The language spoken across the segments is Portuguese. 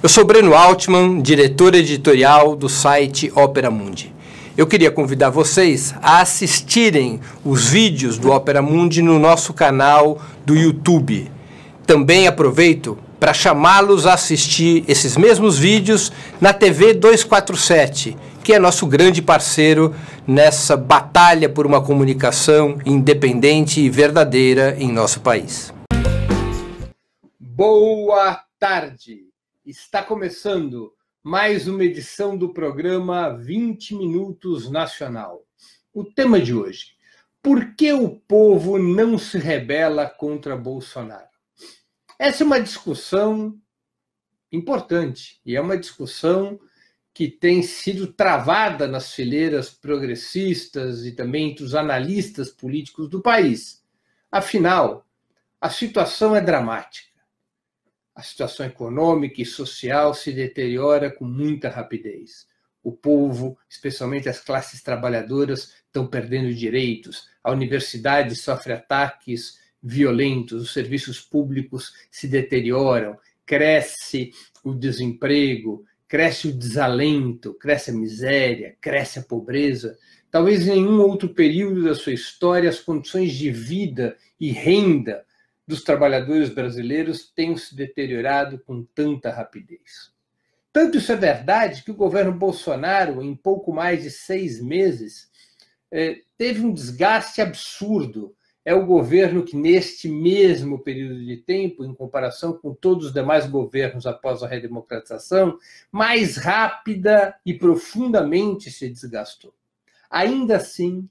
Eu sou Breno Altman, diretor editorial do site Opera Mundi. Eu queria convidar vocês a assistirem os vídeos do Opera Mundi no nosso canal do YouTube. Também aproveito para chamá-los a assistir esses mesmos vídeos na TV 247, que é nosso grande parceiro nessa batalha por uma comunicação independente e verdadeira em nosso país. Boa tarde! Está começando mais uma edição do programa 20 Minutos Nacional. O tema de hoje: por que o povo não se rebela contra Bolsonaro? Essa é uma discussão importante e é uma discussão que tem sido travada nas fileiras progressistas e também entre os analistas políticos do país. Afinal, a situação é dramática. A situação econômica e social se deteriora com muita rapidez. O povo, especialmente as classes trabalhadoras, estão perdendo direitos. A universidade sofre ataques violentos, os serviços públicos se deterioram, cresce o desemprego, cresce o desalento, cresce a miséria, cresce a pobreza. Talvez em nenhum outro período da sua história as condições de vida e renda dos trabalhadores brasileiros tenham se deteriorado com tanta rapidez. Tanto isso é verdade que o governo Bolsonaro, em pouco mais de 6 meses, teve um desgaste absurdo. É o governo que, neste mesmo período de tempo, em comparação com todos os demais governos após a redemocratização, mais rápida e profundamente se desgastou. Ainda assim,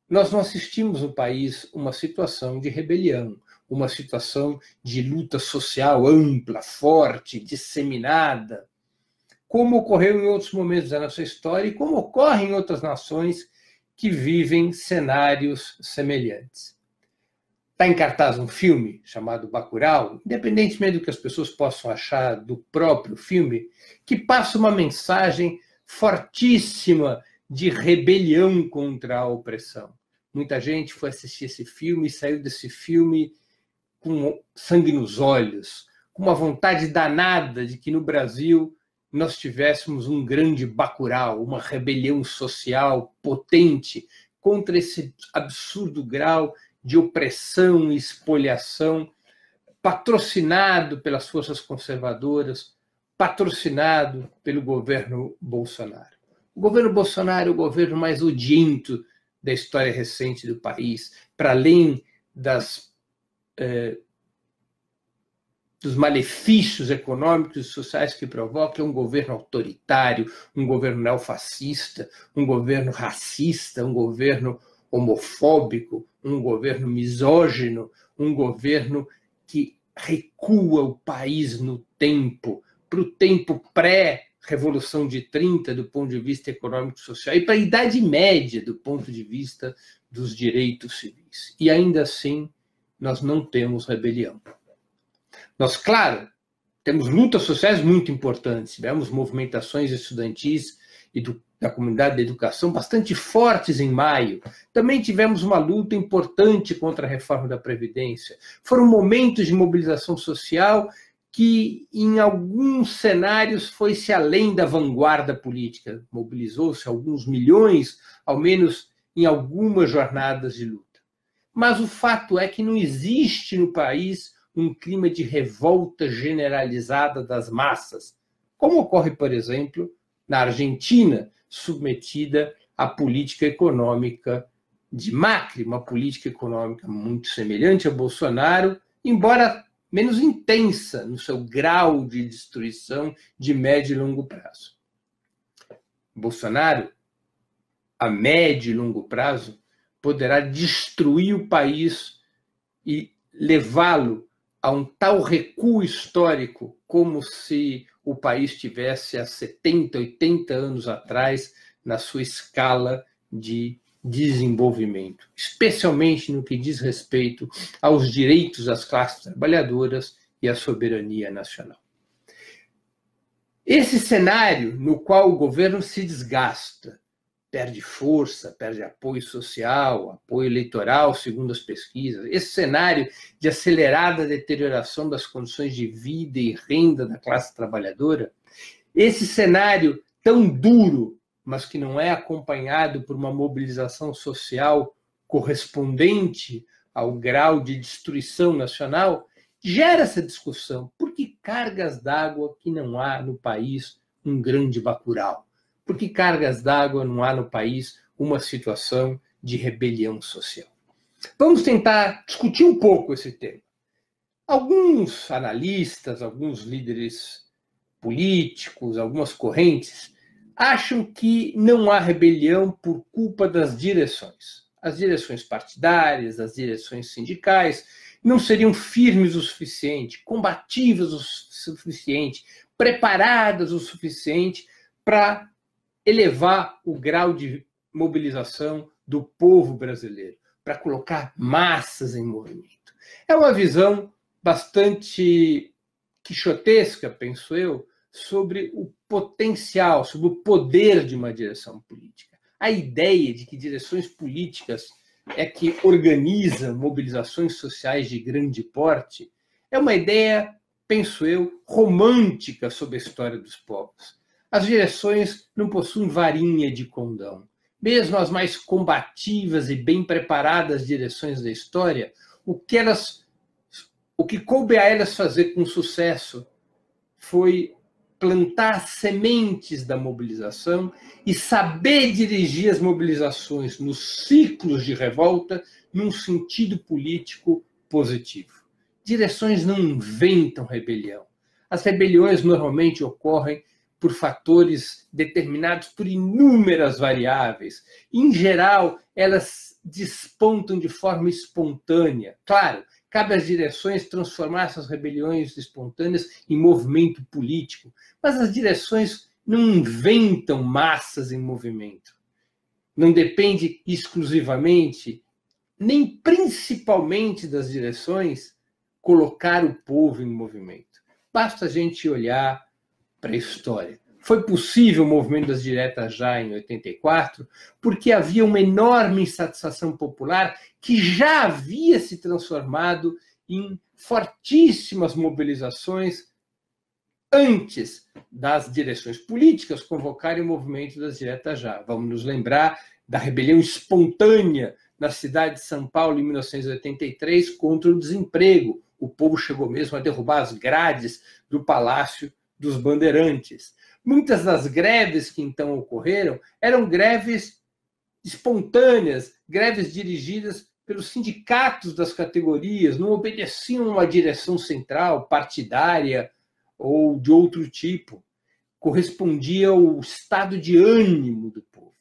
nós não assistimos no país uma situação de rebelião, uma situação de luta social ampla, forte, disseminada, como ocorreu em outros momentos da nossa história e como ocorre em outras nações que vivem cenários semelhantes. Está em cartaz um filme chamado Bacurau, independentemente do que as pessoas possam achar do próprio filme, que passa uma mensagem fortíssima de rebelião contra a opressão. Muita gente foi assistir esse filme e saiu desse filme com sangue nos olhos, com uma vontade danada de que no Brasil nós tivéssemos um grande Bacurau, uma rebelião social potente contra esse absurdo grau de opressão e espoliação, patrocinado pelas forças conservadoras, patrocinado pelo governo Bolsonaro. O governo Bolsonaro é o governo mais odiento da história recente do país, para além dos malefícios econômicos e sociais que provoca, é um governo autoritário, um governo neofascista, um governo racista, um governo homofóbico, um governo misógino, um governo que recua o país no tempo, para o tempo pré-Revolução de 30, do ponto de vista econômico e social, e para a Idade Média, do ponto de vista dos direitos civis. E ainda assim, nós não temos rebelião. Nós, claro, temos lutas sociais muito importantes, tivemos movimentações estudantis e da comunidade da educação bastante fortes em maio. Também tivemos uma luta importante contra a reforma da Previdência. Foram momentos de mobilização social que, em alguns cenários, foi-se além da vanguarda política. Mobilizou-se alguns milhões, ao menos em algumas jornadas de luta. Mas o fato é que não existe no país um clima de revolta generalizada das massas, como ocorre, por exemplo, na Argentina, submetida à política econômica de Macri, uma política econômica muito semelhante a Bolsonaro, embora menos intensa no seu grau de destruição de médio e longo prazo. Bolsonaro, a médio e longo prazo, poderá destruir o país e levá-lo a um tal recuo histórico como se o país tivesse há 70, 80 anos atrás na sua escala de desenvolvimento, especialmente no que diz respeito aos direitos das classes trabalhadoras e à soberania nacional. Esse cenário no qual o governo se desgasta, perde força, perde apoio social, apoio eleitoral, segundo as pesquisas. Esse cenário de acelerada deterioração das condições de vida e renda da classe trabalhadora, esse cenário tão duro, mas que não é acompanhado por uma mobilização social correspondente ao grau de destruição nacional, gera essa discussão. Por que cargas d'água que não há no país um grande Bacurau? Por que cargas d'água não há no país uma situação de rebelião social? Vamos tentar discutir um pouco esse tema. Alguns analistas, alguns líderes políticos, algumas correntes, acham que não há rebelião por culpa das direções. As direções partidárias, as direções sindicais, não seriam firmes o suficiente, combativas o suficiente, preparadas o suficiente para elevar o grau de mobilização do povo brasileiro, para colocar massas em movimento. É uma visão bastante quixotesca, penso eu, sobre o potencial, sobre o poder de uma direção política. A ideia de que direções políticas é que organizam mobilizações sociais de grande porte é uma ideia, penso eu, romântica sobre a história dos povos. As direções não possuem varinha de condão. Mesmo as mais combativas e bem preparadas direções da história, o que coube a elas fazer com sucesso foi plantar sementes da mobilização e saber dirigir as mobilizações nos ciclos de revolta num sentido político positivo. Direções não inventam rebelião. As rebeliões normalmente ocorrem por fatores determinados por inúmeras variáveis. Em geral, elas despontam de forma espontânea. Claro, cabe às direções transformar essas rebeliões espontâneas em movimento político, mas as direções não inventam massas em movimento. Não depende exclusivamente, nem principalmente das direções, colocar o povo em movimento. Basta a gente olhar para a história. Foi possível o movimento das diretas já em 84, porque havia uma enorme insatisfação popular que já havia se transformado em fortíssimas mobilizações antes das direções políticas convocarem o movimento das diretas já. Vamos nos lembrar da rebelião espontânea na cidade de São Paulo em 1983 contra o desemprego. O povo chegou mesmo a derrubar as grades do Palácio dos Bandeirantes. Muitas das greves que então ocorreram eram greves espontâneas, greves dirigidas pelos sindicatos das categorias, não obedeciam a uma direção central, partidária ou de outro tipo. Correspondia ao estado de ânimo do povo.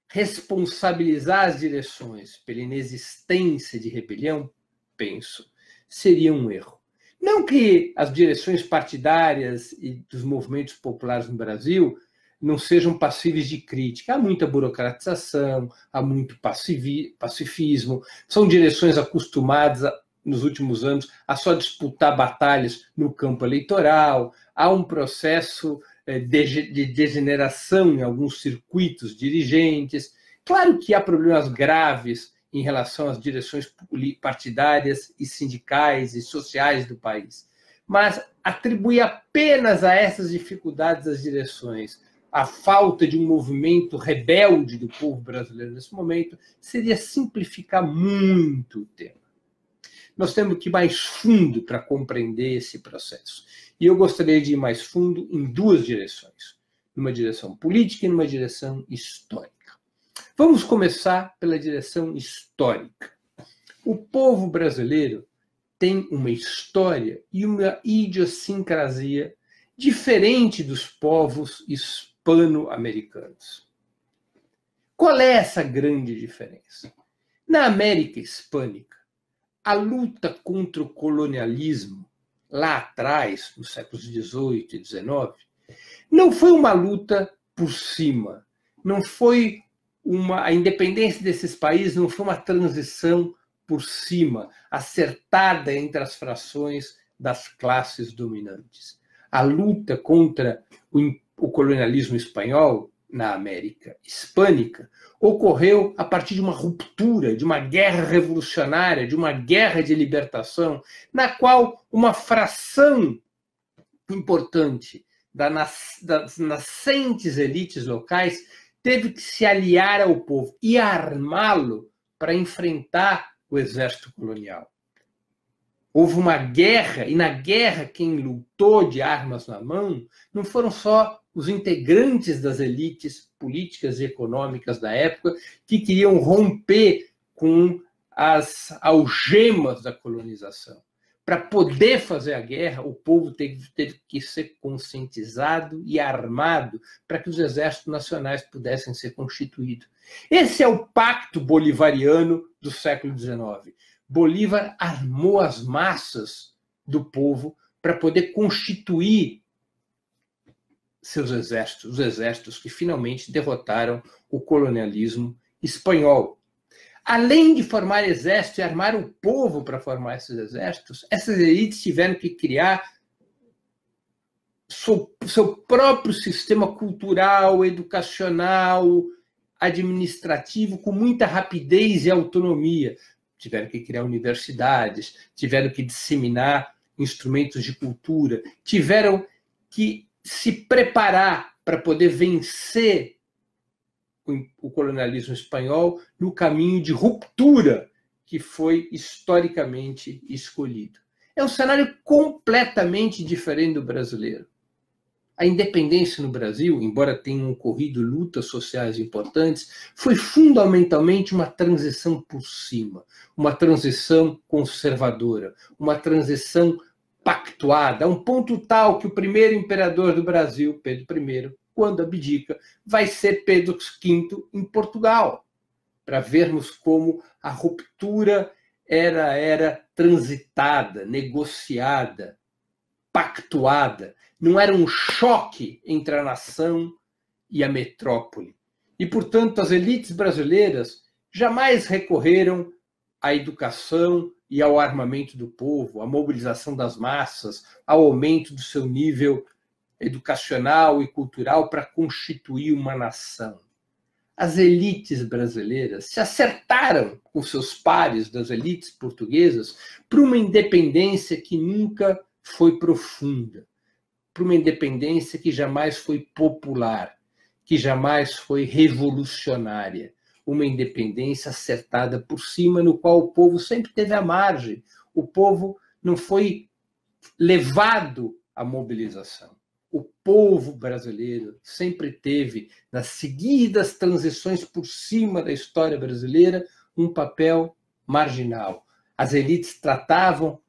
Responsabilizar as direções pela inexistência de rebelião, penso, seria um erro. Não que as direções partidárias e dos movimentos populares no Brasil não sejam passíveis de crítica. Há muita burocratização, há muito pacifismo. São direções acostumadas, nos últimos anos, a só disputar batalhas no campo eleitoral. Há um processo de degeneração em alguns circuitos dirigentes. Claro que há problemas graves em relação às direções partidárias e sindicais e sociais do país. Mas atribuir apenas a essas dificuldades das direções a falta de um movimento rebelde do povo brasileiro nesse momento seria simplificar muito o tema. Nós temos que ir mais fundo para compreender esse processo. E eu gostaria de ir mais fundo em duas direções. Numa direção política e numa direção histórica. Vamos começar pela direção histórica. O povo brasileiro tem uma história e uma idiosincrasia diferente dos povos hispano-americanos. Qual é essa grande diferença? Na América Hispânica, a luta contra o colonialismo, lá atrás, nos séculos XVIII e XIX, não foi uma luta por cima, não foi a independência desses países não foi uma transição por cima, acertada entre as frações das classes dominantes. A luta contra o colonialismo espanhol na América Hispânica ocorreu a partir de uma ruptura, de uma guerra revolucionária, de uma guerra de libertação, na qual uma fração importante das nascentes elites locais teve que se aliar ao povo e armá-lo para enfrentar o exército colonial. Houve uma guerra, e na guerra quem lutou de armas na mão não foram só os integrantes das elites políticas e econômicas da época que queriam romper com as algemas da colonização. Para poder fazer a guerra, o povo teve que ser conscientizado e armado para que os exércitos nacionais pudessem ser constituídos. Esse é o pacto bolivariano do século XIX. Bolívar armou as massas do povo para poder constituir seus exércitos, os exércitos que finalmente derrotaram o colonialismo espanhol. Além de formar exército e armar o povo para formar esses exércitos, essas elites tiveram que criar seu próprio sistema cultural, educacional, administrativo, com muita rapidez e autonomia. Tiveram que criar universidades, tiveram que disseminar instrumentos de cultura, tiveram que se preparar para poder vencer o colonialismo espanhol no caminho de ruptura que foi historicamente escolhido. É um cenário completamente diferente do brasileiro. A independência no Brasil, embora tenha ocorrido lutas sociais importantes, foi fundamentalmente uma transição por cima, uma transição conservadora, uma transição pactuada, a um ponto tal que o primeiro imperador do Brasil, Pedro I, quando abdica, vai ser Pedro V em Portugal, para vermos como a ruptura era transitada, negociada, pactuada. Não era um choque entre a nação e a metrópole. E, portanto, as elites brasileiras jamais recorreram à educação e ao armamento do povo, à mobilização das massas, ao aumento do seu nível educacional e cultural para constituir uma nação. As elites brasileiras se acertaram com seus pares das elites portuguesas para uma independência que nunca foi profunda, para uma independência que jamais foi popular, que jamais foi revolucionária, uma independência acertada por cima, no qual o povo sempre teve à margem. O povo não foi levado à mobilização. O povo brasileiro sempre teve, nas seguidas transições por cima da história brasileira, um papel marginal. As elites tratavam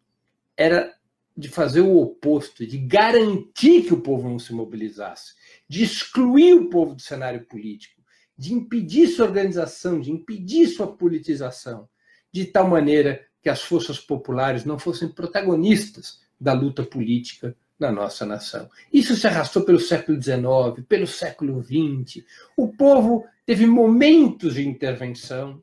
era de fazer o oposto, de garantir que o povo não se mobilizasse, de excluir o povo do cenário político, de impedir sua organização, de impedir sua politização, de tal maneira que as forças populares não fossem protagonistas da luta política na nossa nação. Isso se arrastou pelo século XIX, pelo século XX. O povo teve momentos de intervenção,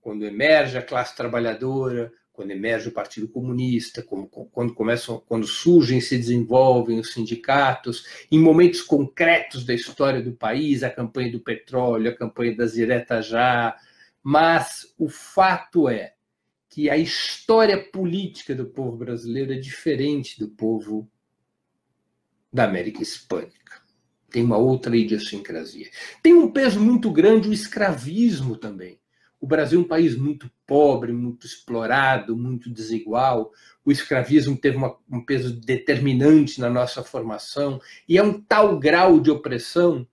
quando emerge a classe trabalhadora, quando emerge o Partido Comunista, quando surgem e se desenvolvem os sindicatos, em momentos concretos da história do país, a campanha do petróleo, a campanha das diretas já, mas o fato é que a história política do povo brasileiro é diferente do povo da América Hispânica. Tem uma outra idiosincrasia. Tem um peso muito grande o escravismo também. O Brasil é um país muito pobre, muito explorado, muito desigual. O escravismo teve um peso determinante na nossa formação e é um tal grau de opressão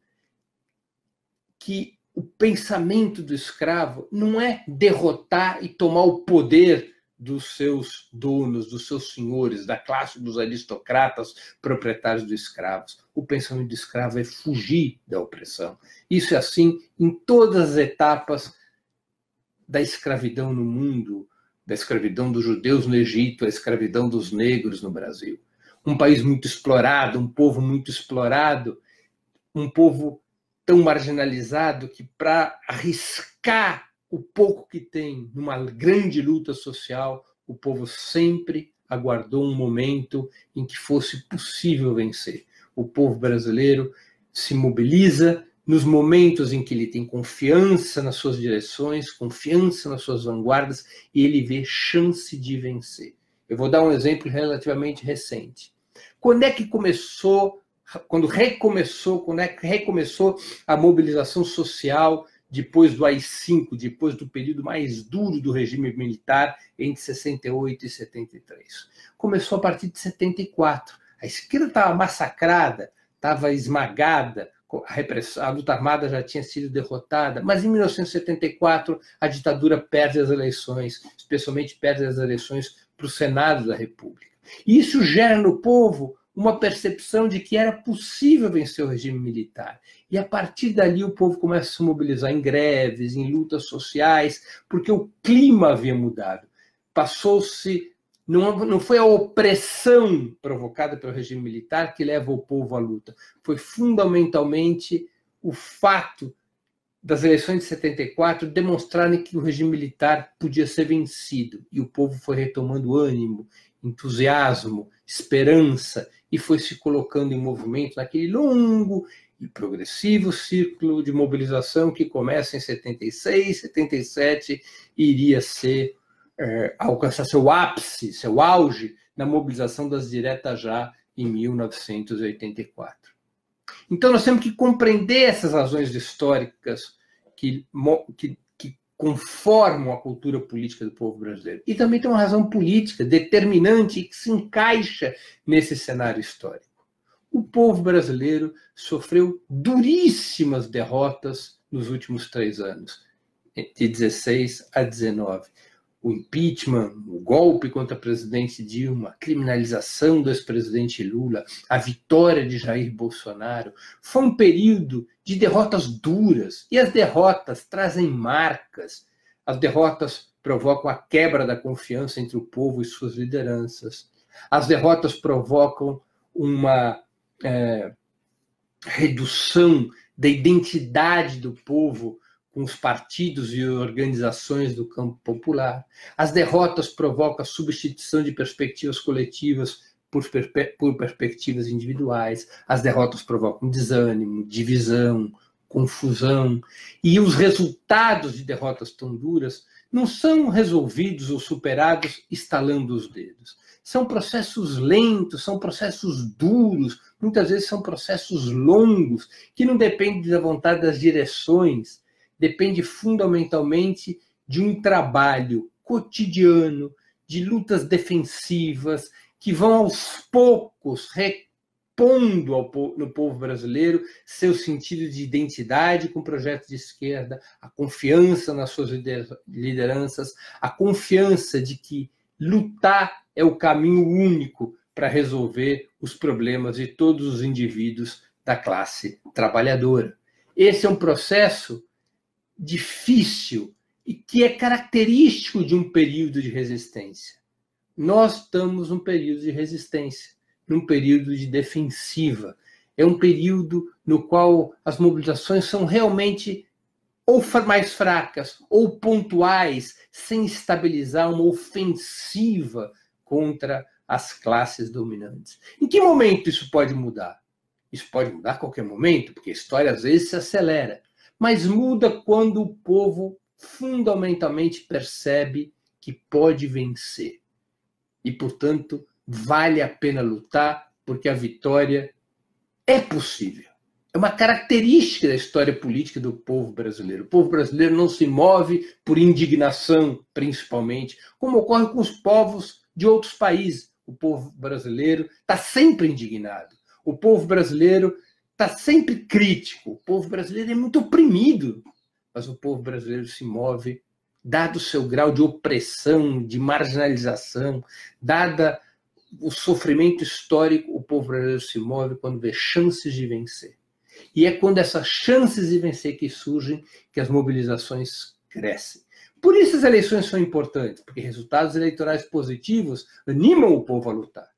que o pensamento do escravo não é derrotar e tomar o poder dos seus donos, dos seus senhores, da classe dos aristocratas proprietários dos escravos. O pensamento do escravo é fugir da opressão. Isso é assim em todas as etapas da escravidão no mundo, da escravidão dos judeus no Egito, a escravidão dos negros no Brasil. Um país muito explorado, um povo muito explorado, um povo tão marginalizado que, para arriscar o pouco que tem numa grande luta social, o povo sempre aguardou um momento em que fosse possível vencer. O povo brasileiro se mobiliza nos momentos em que ele tem confiança nas suas direções, confiança nas suas vanguardas, e ele vê chance de vencer. Eu vou dar um exemplo relativamente recente. Quando é que recomeçou a mobilização social depois do AI-5, depois do período mais duro do regime militar, entre 68 e 73? Começou a partir de 74. A esquerda estava massacrada, estava esmagada, a luta armada já tinha sido derrotada, mas em 1974 a ditadura perde as eleições, especialmente perde as eleições para o Senado da República. E isso gera no povo uma percepção de que era possível vencer o regime militar. E a partir dali o povo começa a se mobilizar em greves, em lutas sociais, porque o clima havia mudado. Passou-se... Não foi a opressão provocada pelo regime militar que leva o povo à luta. Foi fundamentalmente o fato das eleições de 74 demonstrarem que o regime militar podia ser vencido. E o povo foi retomando ânimo, entusiasmo, esperança, e foi se colocando em movimento naquele longo e progressivo círculo de mobilização que começa em 76, 77 e iria ser... alcançar seu ápice, seu auge, na mobilização das diretas já em 1984. Então, nós temos que compreender essas razões históricas que conformam a cultura política do povo brasileiro. E também tem uma razão política determinante que se encaixa nesse cenário histórico. O povo brasileiro sofreu duríssimas derrotas nos últimos 3 anos, de 16 a 19. O impeachment, o golpe contra a presidente Dilma, a criminalização do ex-presidente Lula, a vitória de Jair Bolsonaro, foi um período de derrotas duras. E as derrotas trazem marcas. As derrotas provocam a quebra da confiança entre o povo e suas lideranças. As derrotas provocam uma redução da identidade do povo com os partidos e organizações do campo popular. As derrotas provocam a substituição de perspectivas coletivas por perspectivas individuais. As derrotas provocam desânimo, divisão, confusão. E os resultados de derrotas tão duras não são resolvidos ou superados estalando os dedos. São processos lentos, são processos duros, muitas vezes são processos longos, que não dependem da vontade das direções, depende fundamentalmente de um trabalho cotidiano, de lutas defensivas, que vão aos poucos repondo no povo brasileiro seu sentido de identidade com o projeto de esquerda, a confiança nas suas lideranças, a confiança de que lutar é o caminho único para resolver os problemas de todos os indivíduos da classe trabalhadora. Esse é um processo difícil e que é característico de um período de resistência. Nós estamos num período de resistência, num período de defensiva. É um período no qual as mobilizações são realmente ou mais fracas ou pontuais, sem estabilizar uma ofensiva contra as classes dominantes. Em que momento isso pode mudar? Isso pode mudar a qualquer momento, porque a história às vezes se acelera. Mas muda quando o povo fundamentalmente percebe que pode vencer. E, portanto, vale a pena lutar, porque a vitória é possível. É uma característica da história política do povo brasileiro. O povo brasileiro não se move por indignação, principalmente, como ocorre com os povos de outros países. O povo brasileiro está sempre indignado. O povo brasileiro está sempre crítico. O povo brasileiro é muito oprimido, mas o povo brasileiro se move, dado o seu grau de opressão, de marginalização, dada o sofrimento histórico, o povo brasileiro se move quando vê chances de vencer. E é quando essas chances de vencer que surgem que as mobilizações crescem. Por isso as eleições são importantes, porque resultados eleitorais positivos animam o povo a lutar.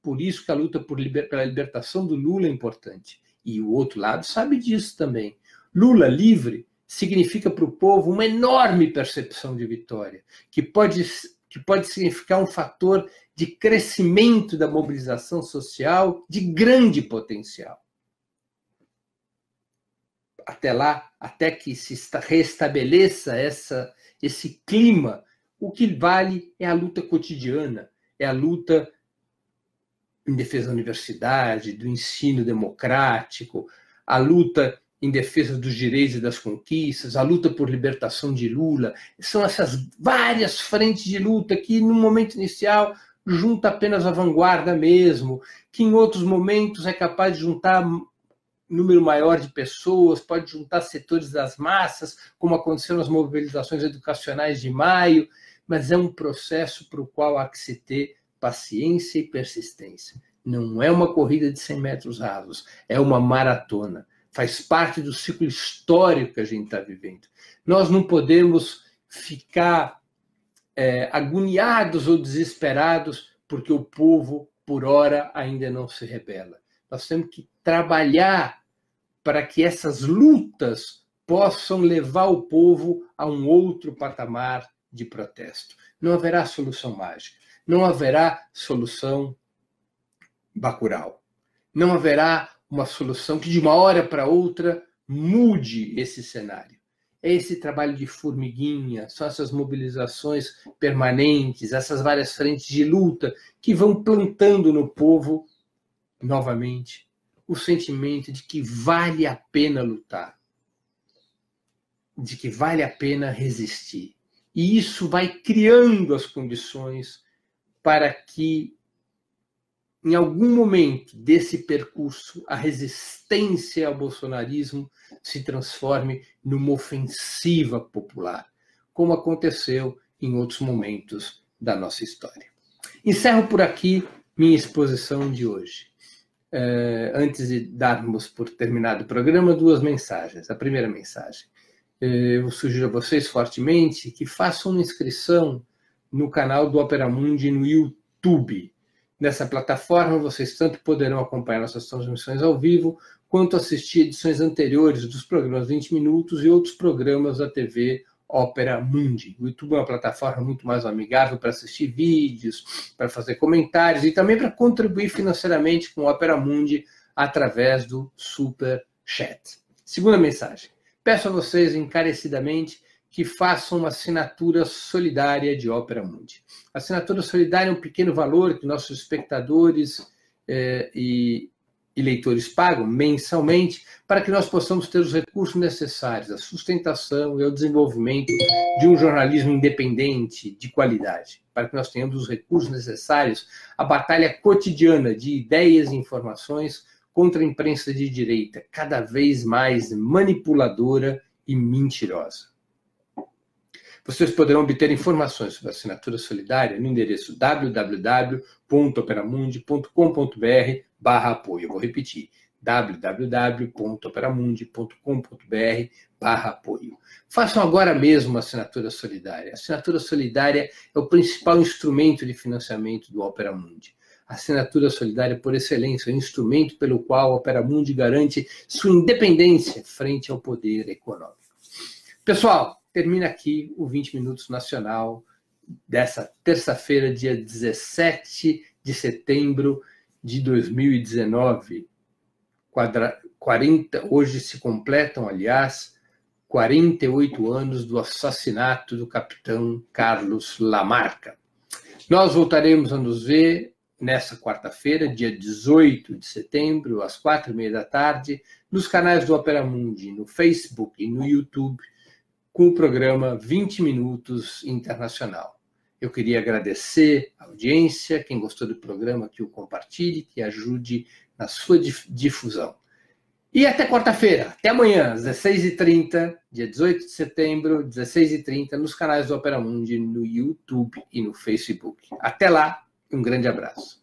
Por isso que a luta pela libertação do Lula é importante. E o outro lado sabe disso também. Lula livre significa para o povo uma enorme percepção de vitória, que pode significar um fator de crescimento da mobilização social de grande potencial. até lá, até que se restabeleça esse clima, o que vale é a luta cotidiana, é a luta em defesa da universidade, do ensino democrático, a luta em defesa dos direitos e das conquistas, a luta por libertação de Lula. São essas várias frentes de luta que, no momento inicial, junta apenas a vanguarda mesmo, que em outros momentos é capaz de juntar número maior de pessoas, pode juntar setores das massas, como aconteceu nas mobilizações educacionais de maio, mas é um processo para o qual há que se ter paciência e persistência. Não é uma corrida de 100 metros rasos, é uma maratona. Faz parte do ciclo histórico que a gente está vivendo. Nós não podemos ficar agoniados ou desesperados porque o povo, por hora, ainda não se rebela. Nós temos que trabalhar para que essas lutas possam levar o povo a um outro patamar de protesto. Não haverá solução mágica, não haverá solução Bacurau. Não haverá uma solução que de uma hora para outra mude esse cenário. É esse trabalho de formiguinha, são essas mobilizações permanentes, essas várias frentes de luta que vão plantando no povo, novamente, o sentimento de que vale a pena lutar, de que vale a pena resistir. E isso vai criando as condições para que, em algum momento desse percurso, a resistência ao bolsonarismo se transforme numa ofensiva popular, como aconteceu em outros momentos da nossa história. Encerro por aqui minha exposição de hoje. Antes de darmos por terminado o programa, duas mensagens. A primeira mensagem: eu sugiro a vocês fortemente que façam uma inscrição no canal do Opera Mundi no YouTube. Nessa plataforma, vocês tanto poderão acompanhar nossas transmissões ao vivo, quanto assistir edições anteriores dos programas 20 Minutos e outros programas da TV Opera Mundi. O YouTube é uma plataforma muito mais amigável para assistir vídeos, para fazer comentários e também para contribuir financeiramente com o Opera Mundi através do Super Chat. Segunda mensagem: peço a vocês encarecidamente que façam uma assinatura solidária de Opera Mundi. A assinatura solidária é um pequeno valor que nossos espectadores e leitores pagam mensalmente para que nós possamos ter os recursos necessários à sustentação e ao desenvolvimento de um jornalismo independente, de qualidade, para que nós tenhamos os recursos necessários à batalha cotidiana de ideias e informações contra a imprensa de direita, cada vez mais manipuladora e mentirosa. Vocês poderão obter informações sobre a assinatura solidária no endereço www.operamundi.com.br/apoio. Eu vou repetir: www.operamundi.com.br/apoio. Façam agora mesmo uma assinatura solidária. A assinatura solidária é o principal instrumento de financiamento do Opera Mundi. A assinatura solidária, por excelência, é o instrumento pelo qual a Opera Mundi garante sua independência frente ao poder econômico. Pessoal, termina aqui o 20 Minutos Nacional dessa terça-feira, dia 17 de setembro de 2019. Hoje se completam, aliás, 48 anos do assassinato do capitão Carlos Lamarca. Nós voltaremos a nos ver nessa quarta-feira, dia 18 de setembro, às 4h30 da tarde, nos canais do Opera Mundi, no Facebook e no YouTube, com o programa 20 Minutos Internacional. Eu queria agradecer a audiência, quem gostou do programa, que o compartilhe, que ajude na sua difusão. E até quarta-feira, até amanhã, às 16h30, dia 18 de setembro, 16h30, nos canais do Opera Mundi, no YouTube e no Facebook. Até lá, um grande abraço.